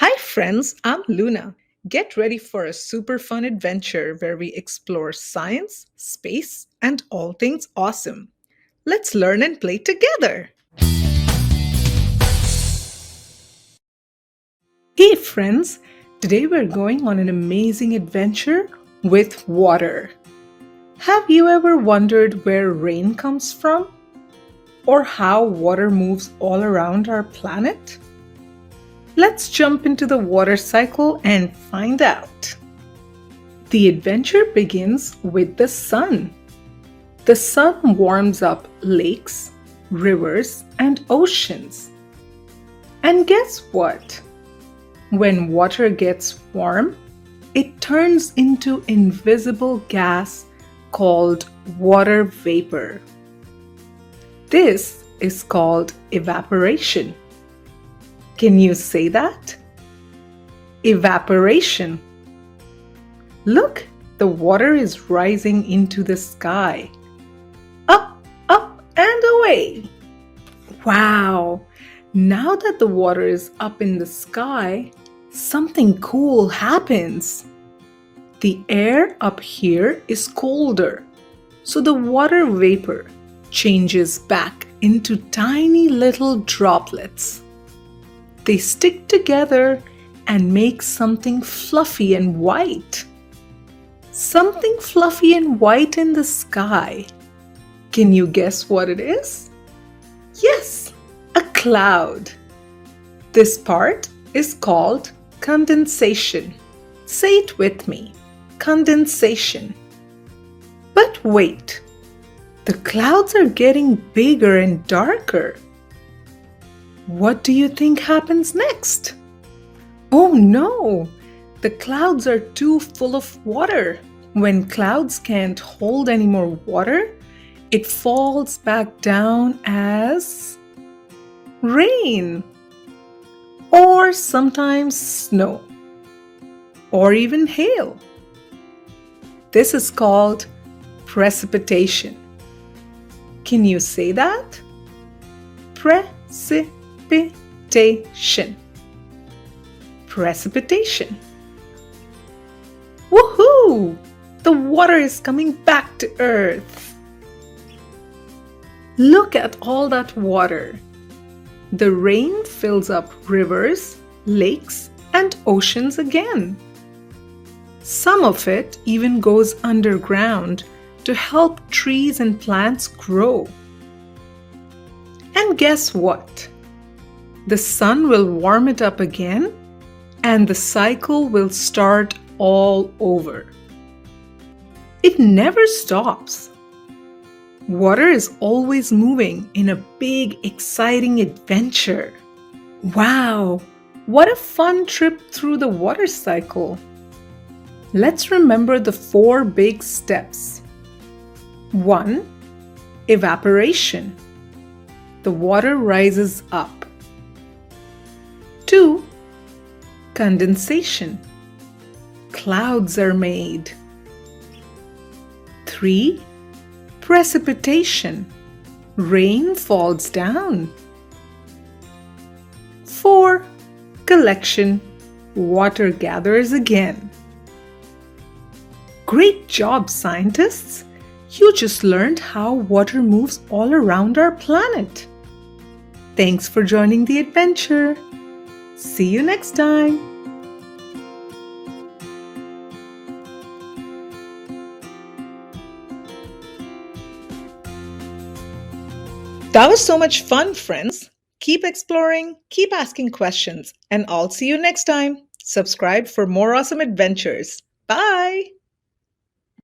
Hi, friends, I'm Luna. Get ready for a super fun adventure where we explore science, space, and all things awesome. Let's learn and play together. Hey, friends, today we're going on an amazing adventure with water. Have you ever wondered where rain comes from? Or how water moves all around our planet? Let's jump into the water cycle and find out. The adventure begins with the sun. The sun warms up lakes, rivers, and oceans. And guess what? When water gets warm, it turns into invisible gas called water vapor. This is called evaporation. Can you say that? Evaporation. Look, the water is rising into the sky. Up, up, and away. Wow! Now that the water is up in the sky, something cool happens. The air up here is colder, so the water vapor changes back into tiny little droplets. They stick together and make something fluffy and white. Something fluffy and white in the sky. Can you guess what it is? Yes, a cloud. This part is called condensation. Say it with me, condensation. But wait, the clouds are getting bigger and darker. What do you think happens next? Oh no! The clouds are too full of water. When clouds can't hold any more water, it falls back down as rain, or sometimes snow, or even hail. This is called precipitation. Can you say that? Precipitation. Precipitation. Woohoo! The water is coming back to Earth. Look at all that water. The rain fills up rivers, lakes, and oceans again. Some of it even goes underground to help trees and plants grow. And guess what? The sun will warm it up again, and the cycle will start all over. It never stops. Water is always moving in a big, exciting adventure. Wow, what a fun trip through the water cycle. Let's remember the 4 big steps. 1. Evaporation. The water rises up. 2. Condensation. Clouds are made. 3. Precipitation. Rain falls down. 4. Collection. Water gathers again. Great job, scientists! You just learned how water moves all around our planet. Thanks for joining the adventure. See you next time. That was so much fun, friends. Keep exploring, keep asking questions, and I'll see you next time. Subscribe for more awesome adventures. Bye!